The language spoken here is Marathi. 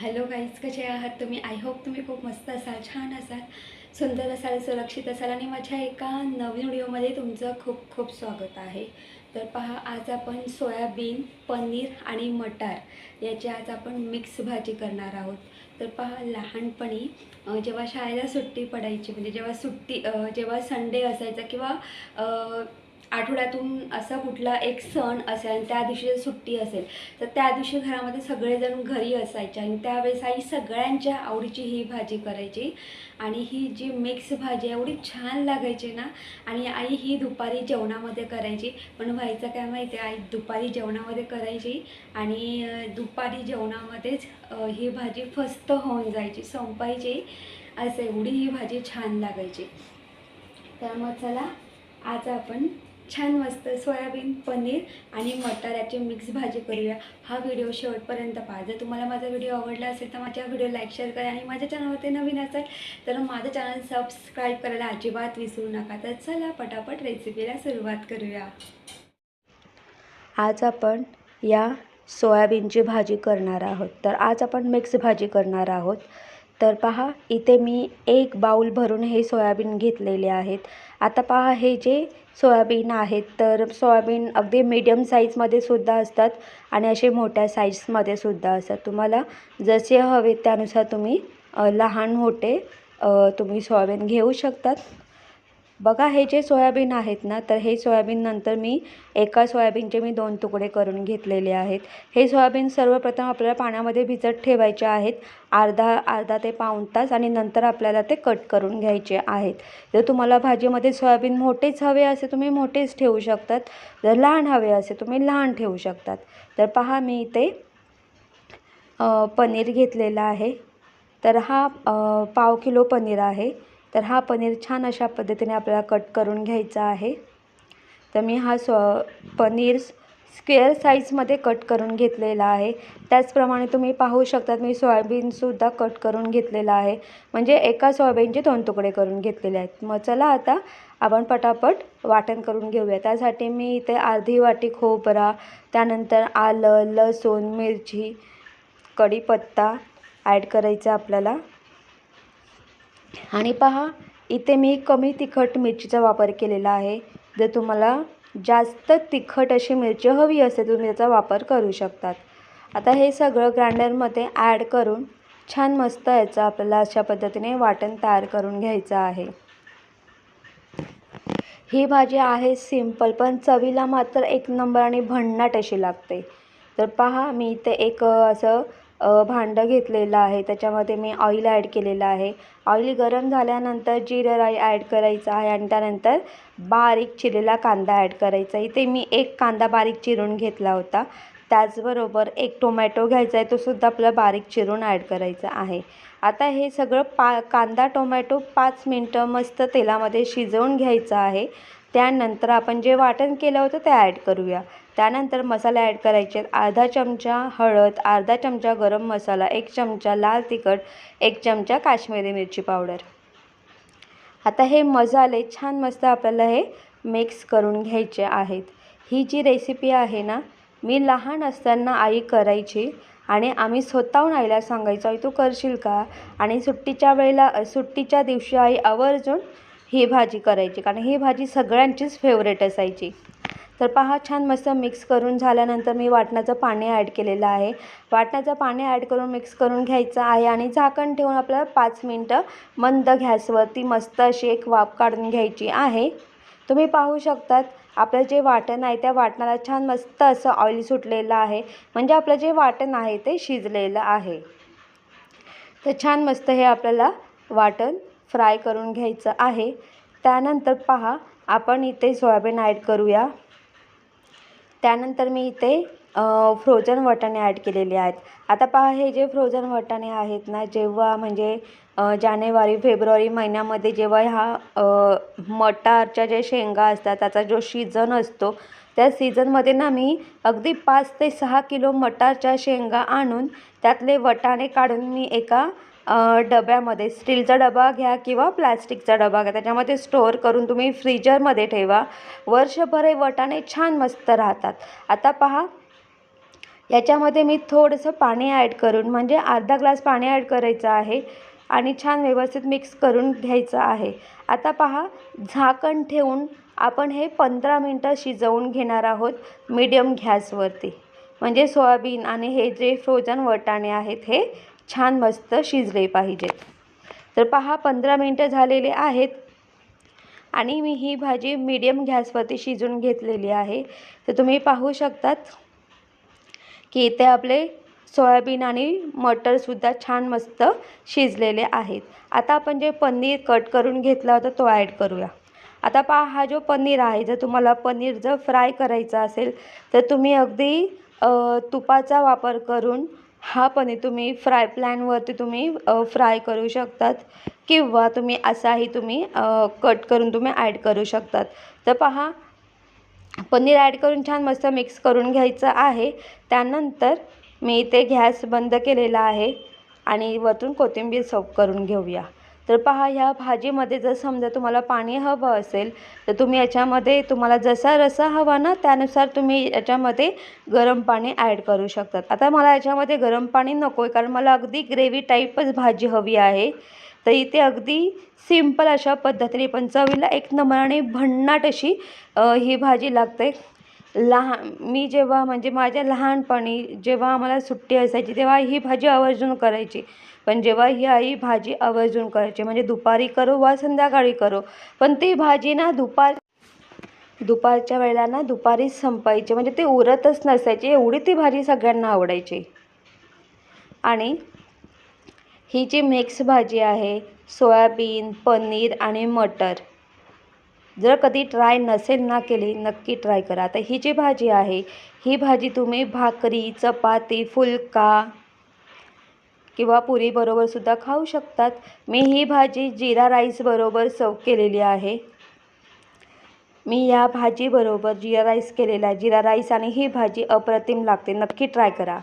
हॅलो गाईज, कसे आहात तुम्ही? आय होप तुम्ही खूप मस्त असाल, छान असाल, सुंदर असाल, सुरक्षित असाल आणि माझ्या एका नवीन व्हिडिओमध्ये तुमचं खूप खूप स्वागत आहे. तर पहा, आज आपण सोयाबीन, पनीर आणि मटार याची आज आपण मिक्स भाजी करणार आहोत. तर पहा, लहानपणी जेव्हा शाळेला सुट्टी पडायची, म्हणजे जेव्हा संडे असायचा किंवा आठवड्यातून असा कुठला एक सण असेल आणि त्या दिवशी सुट्टी असेल, तर त्या दिवशी घरामध्ये सगळेजण घरी असायचे आणि त्यावेळेस आई सगळ्यांच्या आवडीची ही भाजी करायची. आणि ही जी मिक्स भाजी एवढी छान लागायची ना. आणि आई ही दुपारी जेवणामध्ये करायची. पण व्हायचं काय माहिती आहे, आई दुपारी जेवणामध्ये करायची आणि दुपारी जेवणामध्येच ही भाजी फस्त होऊन जायची, संपायची. असं एवढी ही भाजी छान लागायची. तर मग चला, आज आपण छान मस्त सोयाबीन, पनीर आणि मटार याची मिक्स भाजी करूया. हा व्हिडिओ शेवटपर्यंत पहा. जर तुम्हाला माझा व्हिडिओ आवडला असेल तर माझ्या व्हिडिओ लाईक, शेअर करा आणि माझ्या चॅनलवरती नवीन असेल तर माझं चॅनल सबस्क्राईब करायला अजिबात विसरू नका. तर चला पटापट रेसिपीला सुरुवात करूया. आज आपण या सोयाबीनची भाजी करणार आहोत. तर आज आपण मिक्स भाजी करणार आहोत. तर पहा, इथे मी 1 बाउल भरून हे सोयाबीन घेतलेले आहेत. आता पहा, हे जे सोयाबीन आहेत, तर सोयाबीन अगदी मीडियम साईजमध्ये सुद्धा असतात आणि असे मोठ्या साईजमध्ये सुद्धा असतात. तुम्हाला जसे हवे त्यानुसार तुम्ही लहान मोठे तुम्ही सोयाबीन घेऊ शकतात. बघा, हे जे सोयाबीन आहेत ना, तर हे सोयाबीन नंतर मी एका सोयाबीनचे मी 2 तुकडे करून घेतलेले आहेत. हे सोयाबीन सर्वप्रथम आपल्याला पाण्यामध्ये भिजत ठेवायचे आहेत अर्धा ते पाऊण तास आणि नंतर आपल्याला ते कट करून घ्यायचे आहेत. जर तुम्हाला भाजीमध्ये सोयाबीन मोठेच हवे असे तुम्ही मोठेच ठेवू शकतात. जर लहान हवे असे तुम्ही लहान ठेवू शकतात. तर पहा, मी इथे पनीर घेतलेला आहे. तर हा पाव किलो पनीर आहे. तर हा पनीर छान अशा पद्धतीने आपल्याला कट करून घ्यायचा आहे. तर मी हा पनीर स्क्वेअर साईजमध्ये कट करून घेतलेला आहे. त्याचप्रमाणे तुम्ही पाहू शकतात मी सोयाबीनसुद्धा कट करून घेतलेला आहे. म्हणजे एका सोयाबीनचे 2 तुकडे करून घेतलेले आहेत. मग चला, आता आपण पटापट वाटण करून घेऊया. त्यासाठी मी इथे अर्धी वाटी खोबरा, त्यानंतर आलं, लसूण, मिरची, कढीपत्ता ॲड करायचा आपल्याला. आणि पहा, इथे मी कमी तिखट मिरचीचा वापर केलेला आहे. जर तुम्हाला जास्त तिखट अशी मिरची हवी असेल तुम्ही त्याचा वापर करू शकतात. आता हे सगळं ग्राइंडरमध्ये ॲड करून छान मस्त याचं आपल्याला अशा पद्धतीने वाटण तयार करून घ्यायचं आहे. ही भाजी आहे सिंपल, पण चवीला मात्र एक नंबर आणि भन्नाट अशी लागते. तर पहा, मी इथे एक असं भांडं घेतलेलं आहे. त्याच्यामध्ये मी ऑइल ॲड केलेलं आहे. ऑइल गरम झाल्यानंतर जिरं राई ॲड करायचं आहे आणि त्यानंतर बारीक चिरलेला कांदा ॲड करायचा. इथे मी 1 कांदा बारीक चिरून घेतला होता. त्याचबरोबर 1 टोमॅटो घ्यायचा आहे, तो सुद्धा आपल्याला बारीक चिरून ॲड करायचा आहे. आता हे सगळं कांदा टोमॅटो 5 मिनटं मस्त तेलामध्ये शिजवून घ्यायचं आहे. त्यानंतर आपण जे वाटण केलं होतं ते ॲड करूया. त्यानंतर मसाले ॲड करायचे आहेत. अर्धा चमचा हळद, अर्धा चमचा गरम मसाला, 1 चमचा लाल तिखट, 1 चमचा काश्मीरी मिरची पावडर. आता हे मसाले छान मस्त आपल्याला हे मिक्स करून घ्यायचे आहेत. ही जी रेसिपी आहे ना, मी लहान असताना आई करायची आणि आम्ही स्वतःहून आईला सांगायचो, आई तू करशील का? आणि सुट्टीच्या दिवशी आई आवर्जून ही भाजी करायची, कारण ही भाजी सगळ्यांचीच फेवरेट असायची. तर पहा, छान मस्त मिक्स करून झाल्यानंतर मी वाटणाचं पाणी ॲड केलेलं आहे. वाटणाचं पाणी ॲड करून मिक्स करून घ्यायचं आहे आणि झाकण ठेवून आपल्याला 5 मिनटं मंद गॅसवरती मस्त अशी एक वाफ काढून घ्यायची आहे. तुम्ही पाहू शकतात आपलं जे वाटण आहे त्या वाटणाला छान मस्त असं ऑइल सुटलेलं आहे. म्हणजे आपलं जे वाटण आहे ते शिजलेलं आहे. तर छान मस्त हे आपल्याला वाटण फ्राय करून घ्यायचं आहे. त्यानंतर पहा, आपण इथे सोयाबीन ॲड करूया. त्यानंतर मी इथे फ्रोझन वाटाणे ॲड केलेले आहेत. आता पहा, हे जे फ्रोझन वाटाणे आहेत ना, जेव्हा म्हणजे जानेवारी फेब्रुवारी महिन्यामध्ये जेव्हा मटारच्या जे शेंगा असतात त्याचा जो सीझन असतो, त्या सीझनमध्ये ना मी अगदी 5 ते 6 किलो मटारच्या शेंगा आणून त्यातले वाटाणे काढून मी एका डब्यामध्ये, स्टीलचा डबा घ्या किंवा प्लॅस्टिकचा डबा घ्या, त्याच्यामध्ये स्टोअर करून तुम्ही फ्रीजरमध्ये ठेवा. वर्षभर हे वाटाणे छान मस्त राहतात. आता पहा, याच्यामध्ये मी थोडंसं पाणी ॲड करून म्हणजे अर्धा ग्लास पाणी ॲड करायचं आहे आणि छान व्यवस्थित मिक्स करून घ्यायचं आहे. आता पहा, झाकण ठेवून आपण हे 15 मिनटं शिजवून घेणार आहोत मीडियम गॅसवरती. म्हणजे सोयाबीन आणि हे जे फ्रोझन वाटाणे आहेत हे छान मस्त शिजले पाहिजेत. तर पहा 15 मिनटं झालेले आहेत आणि मी ही भाजी मीडियम गॅसवरती शिजवून घेतलेली आहे. तर तुम्ही पाहू शकतात की इथे आपले सोयाबीन आणि मटरसुद्धा छान मस्त शिजलेले आहेत. आता आपण जे पनीर कट करून घेतला होता तो ॲड करूया. आता पहा, हा जो पनीर आहे, जर तुम्हाला पनीर जर फ्राय करायचा असेल तर तुम्ही अगदी तुपाचा वापर करून हा पनीर तुम्ही फ्राय पॅनवरती तुम्ही फ्राय करू शकतात किंवा तुम्ही असाही तुम्ही कट करून तुम्ही ॲड करू शकतात. तर पहा, पनीर ॲड करून छान मस्त मिक्स करून घ्यायचं आहे. त्यानंतर मी इथे गॅस बंद केलेला आहे आणि वरतून कोथिंबीर सर्व करून घेऊया. तर पहा, ह्या भाजीमध्ये जर समजा तुम्हाला पाणी हवं असेल तर तुम्ही याच्यामध्ये तुम्हाला जसा रस्सा हवा ना त्यानुसार तुम्ही याच्यामध्ये गरम पाणी ॲड करू शकतात. आता मला याच्यामध्ये गरम पाणी नको आहे कारण मला अगदी ग्रेव्ही टाईपच भाजी हवी आहे. तर इथे अगदी सिंपल अशा पद्धतीने पण चवीला एक नंबर आणि भन्नाट अशी ही भाजी लागते. मी जेव्हा म्हणजे माझ्या लहानपणी जेव्हा आम्हाला सुट्टी असायची तेव्हा ही भाजी आवर्जून करायची. पण जेव्हा ही आई भाजी आवर्जून करायची म्हणजे दुपारी करो वा संध्याकाळी करो, पण ती भाजी ना दुपारच्या वेळेला ना दुपारीच संपायची. म्हणजे ती उरतच नसायची, एवढी ती भाजी सगळ्यांना आवडायची. आणि ही जी मिक्स भाजी आहे सोयाबीन, पनीर आणि मटर, जर कधी ट्राय नसेल ना केली नक्की ट्राय करा. आता ही जी भाजी आहे ही भाजी तुम्ही भाकरी, चपाती, फुलका किंवा पुरीबरोबर सुद्धा खाऊ शकतात. मी ही भाजी जिरा राईस बरोबर सर्व केलेली आहे. मी या भाजीबरोबर जिरा राईस केलेला आहे. जिरा राईस आणि ही भाजी अप्रतिम लागते, नक्की ट्राय करा.